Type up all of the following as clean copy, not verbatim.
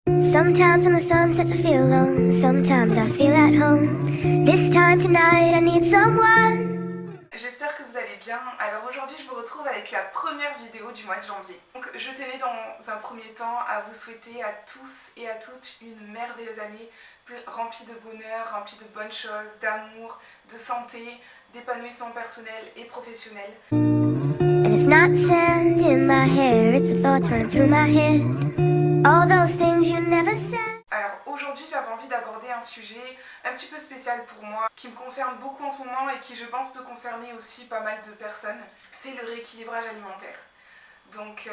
Sometimes when the sun sets I feel alone, sometimes I feel at home. This time tonight I need someone. J'espère que vous allez bien. Alors aujourd'hui je vous retrouve avec la première vidéo du mois de janvier. Donc je tenais dans un premier temps à vous souhaiter à tous et à toutes une merveilleuse année remplie de bonheur, remplie de bonnes choses, d'amour, de santé, d'épanouissement personnel et professionnel. And it's not sand in my hair, it's the thoughts running through my head. All those things you never said. Alors aujourd'hui j'avais envie d'aborder un sujet un petit peu spécial pour moi, qui me concerne beaucoup en ce moment et qui je pense peut concerner aussi pas mal de personnes. C'est le rééquilibrage alimentaire. Donc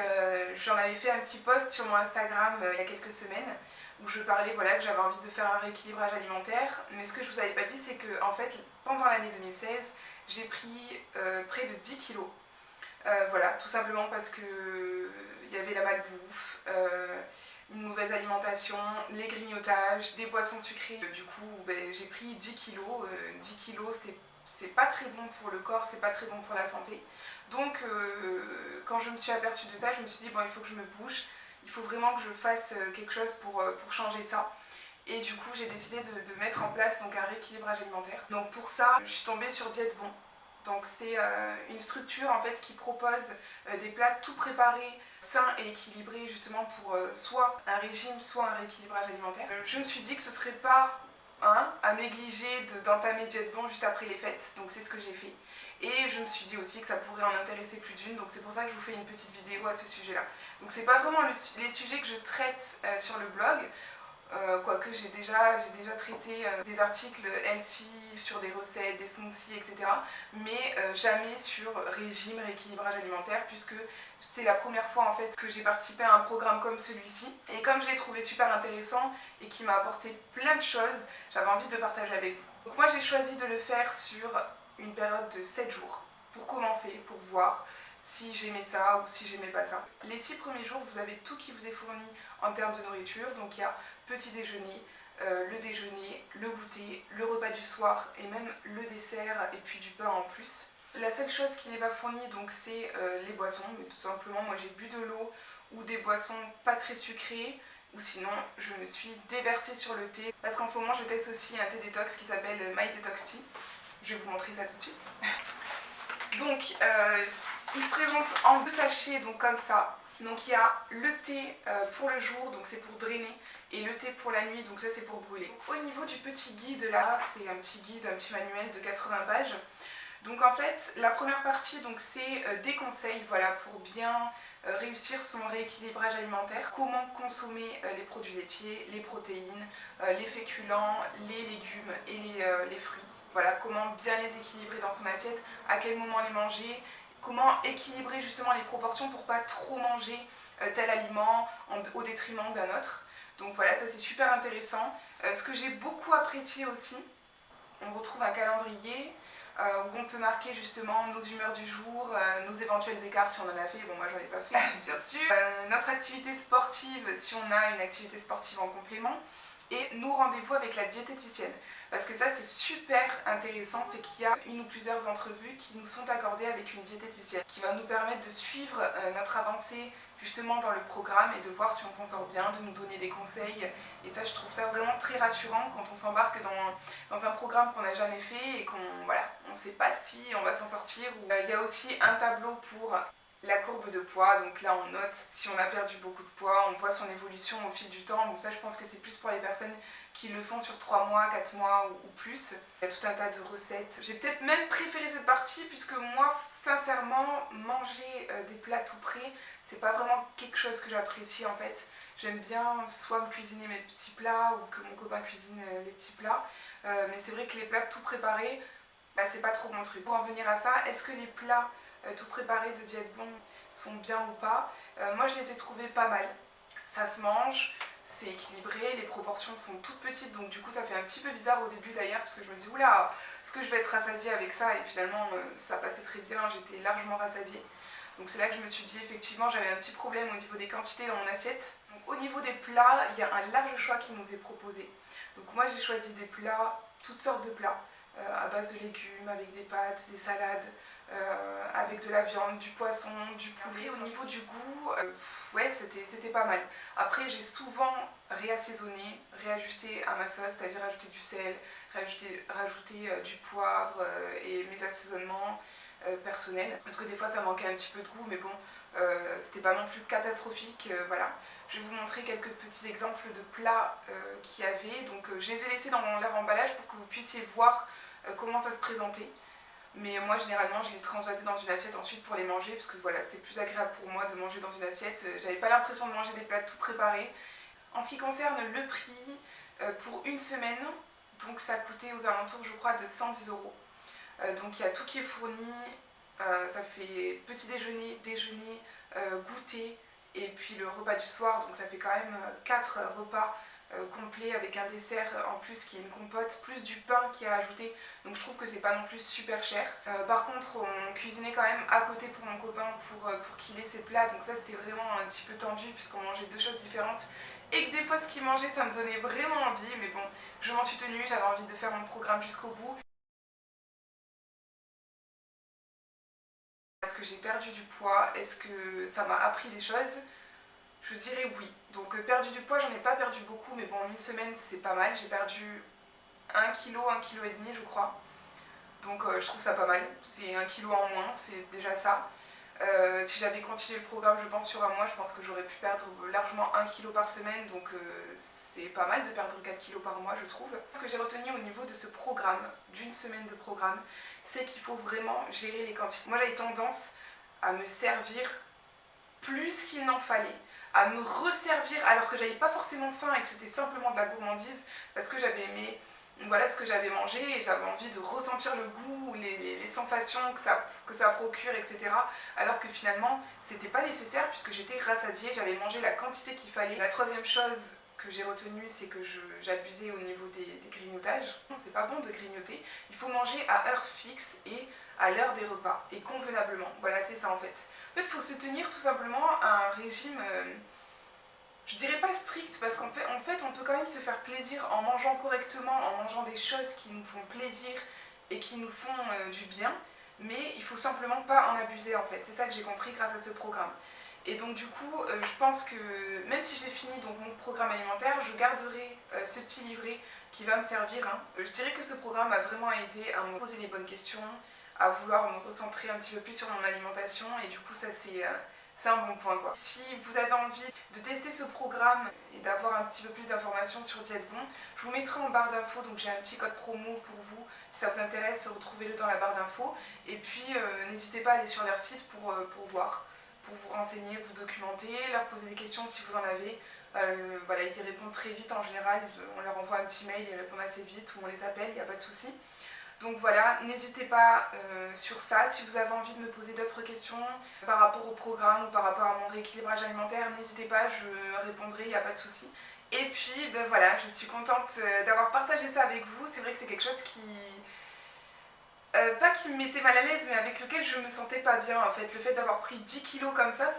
j'en avais fait un petit post sur mon Instagram il y a quelques semaines où je parlais que j'avais envie de faire un rééquilibrage alimentaire, mais ce que je vous avais pas dit c'est que en fait pendant l'année 2016 j'ai pris près de 10 kilos. Voilà, tout simplement parce que il y avait la malbouffe, une mauvaise alimentation, les grignotages, des boissons sucrées. Du coup, j'ai pris 10 kilos. 10 kilos, c'est pas très bon pour le corps, c'est pas très bon pour la santé. Donc, quand je me suis aperçue de ça, je me suis dit, bon, il faut que je me bouge. Il faut vraiment que je fasse quelque chose pour changer ça. Et du coup, j'ai décidé de mettre en place donc, un rééquilibrage alimentaire. Donc pour ça, je suis tombée sur Diète Bon. Donc c'est une structure en fait qui propose des plats tout préparés, sains et équilibrés justement pour soit un régime, soit un rééquilibrage alimentaire. Je me suis dit que ce serait pas à négliger d'entamer Diète Bon juste après les fêtes, donc c'est ce que j'ai fait. Et je me suis dit aussi que ça pourrait en intéresser plus d'une, donc c'est pour ça que je vous fais une petite vidéo à ce sujet-là. Donc c'est pas vraiment les sujets que je traite sur le blog, quoique j'ai déjà traité des articles healthy sur des recettes, des smoothies, etc. Mais jamais sur régime, rééquilibrage alimentaire, puisque c'est la première fois en fait que j'ai participé à un programme comme celui-ci. Et comme je l'ai trouvé super intéressant et qui m'a apporté plein de choses, j'avais envie de le partager avec vous. Donc moi j'ai choisi de le faire sur une période de 7 jours, pour commencer, pour voir si j'aimais ça ou si j'aimais pas ça. Les 6 premiers jours, vous avez tout qui vous est fourni en termes de nourriture, donc il y a petit déjeuner, le déjeuner, le goûter, le repas du soir et même le dessert et puis du pain en plus. La seule chose qui n'est pas fournie donc c'est les boissons, mais tout simplement moi j'ai bu de l'eau ou des boissons pas très sucrées, ou sinon je me suis déversée sur le thé parce qu'en ce moment je teste aussi un thé détox qui s'appelle My Detox Tea. Je vais vous montrer ça tout de suite. Donc il se présente en 2 sachets donc comme ça. Donc il y a le thé pour le jour, donc c'est pour drainer, et le thé pour la nuit, donc ça c'est pour brûler. Au niveau du petit guide là, c'est un petit guide, un petit manuel de 80 pages. Donc en fait, la première partie donc c'est des conseils pour bien réussir son rééquilibrage alimentaire. Comment consommer les produits laitiers, les protéines, les féculents, les légumes et les fruits. Voilà, comment bien les équilibrer dans son assiette, à quel moment les manger, comment équilibrer justement les proportions pour pas trop manger tel aliment au détriment d'un autre. Donc voilà, ça c'est super intéressant. Ce que j'ai beaucoup apprécié aussi, on retrouve un calendrier où on peut marquer justement nos humeurs du jour, nos éventuels écarts si on en a fait, bon moi j'en ai pas fait bien sûr, notre activité sportive si on a une activité sportive en complément, et nos rendez-vous avec la diététicienne. Parce que ça c'est super intéressant, c'est qu'il y a une ou plusieurs entrevues qui nous sont accordées avec une diététicienne qui va nous permettre de suivre notre avancée justement dans le programme et de voir si on s'en sort bien, de nous donner des conseils. Et ça je trouve ça vraiment très rassurant quand on s'embarque dans un programme qu'on n'a jamais fait et qu'on ne sait pas si on va s'en sortir. Il y a aussi un tableau pour la courbe de poids, donc là on note si on a perdu beaucoup de poids, on voit son évolution au fil du temps, donc ça je pense que c'est plus pour les personnes qui le font sur 3 mois, 4 mois ou plus. Il y a tout un tas de recettes. J'ai peut-être même préféré cette partie puisque moi sincèrement manger des plats tout prêts, c'est pas vraiment quelque chose que j'apprécie en fait. J'aime bien soit me cuisiner mes petits plats ou que mon copain cuisine les petits plats, mais c'est vrai que les plats tout préparés, c'est pas trop mon truc. Pour en venir à ça, est-ce que les plats tout préparés de Diète Bon sont bien ou pas? Moi je les ai trouvés pas mal. Ça se mange, c'est équilibré, les proportions sont toutes petites, donc du coup ça fait un petit peu bizarre au début d'ailleurs parce que je me dis oula, est-ce que je vais être rassasiée avec ça? Et finalement ça passait très bien, j'étais largement rassasiée. Donc c'est là que je me suis dit effectivement j'avais un petit problème au niveau des quantités dans mon assiette. Donc au niveau des plats, il y a un large choix qui nous est proposé. Donc moi j'ai choisi des plats, toutes sortes de plats, à base de légumes, avec des pâtes, des salades, avec de la viande, du poisson, du poulet. Au niveau du goût, ouais, c'était pas mal. Après, j'ai souvent réassaisonné, réajusté à ma sauce, c'est-à-dire rajouter du sel, rajouter du poivre et mes assaisonnements personnels. Parce que des fois, ça manquait un petit peu de goût, mais bon, c'était pas non plus catastrophique. Voilà. Je vais vous montrer quelques petits exemples de plats qu'il y avait. Donc, je les ai laissés dans leur emballage pour que vous puissiez voir comment ça se présentait. Mais moi, généralement, je les transvasais dans une assiette ensuite pour les manger, parce que voilà, c'était plus agréable pour moi de manger dans une assiette. J'avais pas l'impression de manger des plats tout préparés. En ce qui concerne le prix, pour une semaine, donc ça coûtait aux alentours, je crois, de 110 €. Donc il y a tout qui est fourni, ça fait petit déjeuner, déjeuner, goûter, et puis le repas du soir, donc ça fait quand même 4 repas complet avec un dessert en plus qui est une compote, plus du pain qui est rajouté, donc je trouve que c'est pas non plus super cher. Par contre, on cuisinait quand même à côté pour mon copain pour qu'il ait ses plats, donc ça c'était vraiment un petit peu tendu puisqu'on mangeait deux choses différentes et que des fois ce qu'il mangeait ça me donnait vraiment envie, mais bon, je m'en suis tenue, j'avais envie de faire mon programme jusqu'au bout. Est-ce que j'ai perdu du poids? Est-ce que ça m'a appris des choses? Je dirais oui. Donc perdu du poids, j'en ai pas perdu beaucoup, mais bon, en une semaine, c'est pas mal. J'ai perdu 1 kg, 1,5 kg, je crois. Donc je trouve ça pas mal. C'est 1 kg en moins, c'est déjà ça. Si j'avais continué le programme, je pense, sur un mois, je pense que j'aurais pu perdre largement 1 kg par semaine. Donc c'est pas mal de perdre 4 kg par mois, je trouve. Ce que j'ai retenu au niveau de ce programme, d'une semaine de programme, c'est qu'il faut vraiment gérer les quantités. Moi, j'avais tendance à me servir plus qu'il n'en fallait, à me resservir alors que j'avais pas forcément faim et que c'était simplement de la gourmandise parce que j'avais aimé voilà ce que j'avais mangé et j'avais envie de ressentir le goût, les sensations que ça procure, etc. Alors que finalement, c'était pas nécessaire puisque j'étais rassasiée, j'avais mangé la quantité qu'il fallait. La troisième chose que j'ai retenue, c'est que j'abusais au niveau des grignotages. C'est pas bon de grignoter, il faut manger à heure fixe et à l'heure des repas et convenablement. Voilà, c'est ça en fait. En fait, il faut se tenir tout simplement à un régime, je dirais pas strict, parce qu'en fait, on peut quand même se faire plaisir en mangeant correctement, en mangeant des choses qui nous font plaisir et qui nous font du bien, mais il faut simplement pas en abuser en fait. C'est ça que j'ai compris grâce à ce programme. Et donc du coup, je pense que même si j'ai fini donc, mon programme alimentaire, je garderai ce petit livret qui va me servir. Hein. Je dirais que ce programme m'a vraiment aidé à me poser les bonnes questions, à vouloir me recentrer un petit peu plus sur mon alimentation et du coup ça c'est un bon point quoi. Si vous avez envie de tester ce programme et d'avoir un petit peu plus d'informations sur Diète Bon, je vous mettrai en barre d'infos, donc j'ai un petit code promo pour vous, si ça vous intéresse, retrouvez-le dans la barre d'infos et puis n'hésitez pas à aller sur leur site pour voir, pour vous renseigner, vous documenter, leur poser des questions si vous en avez. Voilà, ils répondent très vite en général, on leur envoie un petit mail, ils répondent assez vite ou on les appelle, il n'y a pas de souci. Donc voilà, n'hésitez pas sur ça. Si vous avez envie de me poser d'autres questions par rapport au programme ou par rapport à mon rééquilibrage alimentaire, n'hésitez pas, je répondrai, il n'y a pas de souci. Et puis ben voilà, je suis contente d'avoir partagé ça avec vous. C'est vrai que c'est quelque chose qui... pas qui me mettait mal à l'aise, mais avec lequel je me sentais pas bien en fait. Le fait d'avoir pris 10 kilos comme ça,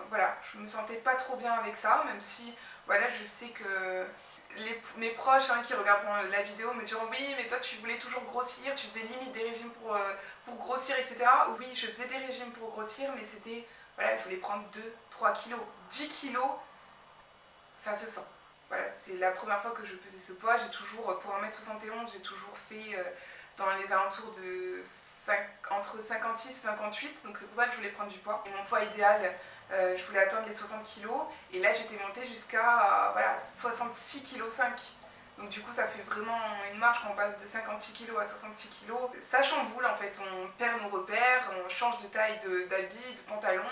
voilà, je me sentais pas trop bien avec ça, même si voilà, je sais que mes proches qui regarderont la vidéo me diront oui mais toi tu voulais toujours grossir, tu faisais limite des régimes pour grossir, etc. Oui, je faisais des régimes pour grossir, mais c'était, voilà, je voulais prendre 2-3 kilos. 10 kilos, ça se sent. Voilà, c'est la première fois que je pesais ce poids. J'ai toujours, pour 1m71, j'ai toujours fait dans les alentours de entre 56 et 58, donc c'est pour ça que je voulais prendre du poids. Et mon poids idéal, je voulais atteindre les 60 kg et là j'étais montée jusqu'à voilà, 66,5 kg. Donc du coup ça fait vraiment une marche quand on passe de 56 kg à 66 kg. Ça chamboule en fait, on perd nos repères, on change de taille d'habits, de pantalon.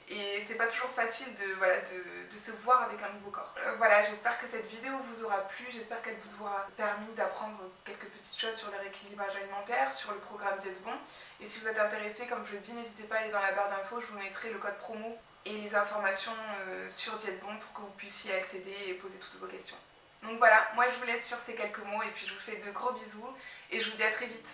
Et c'est pas toujours facile de se voir avec un nouveau corps. Voilà, j'espère que cette vidéo vous aura plu, j'espère qu'elle vous aura permis d'apprendre quelques petites choses sur le rééquilibrage alimentaire, sur le programme Diète Bon. Et si vous êtes intéressé, comme je le dis, n'hésitez pas à aller dans la barre d'infos, je vous mettrai le code promo et les informations sur Diète Bon pour que vous puissiez accéder et poser toutes vos questions. Donc voilà, moi je vous laisse sur ces quelques mots et puis je vous fais de gros bisous et je vous dis à très vite.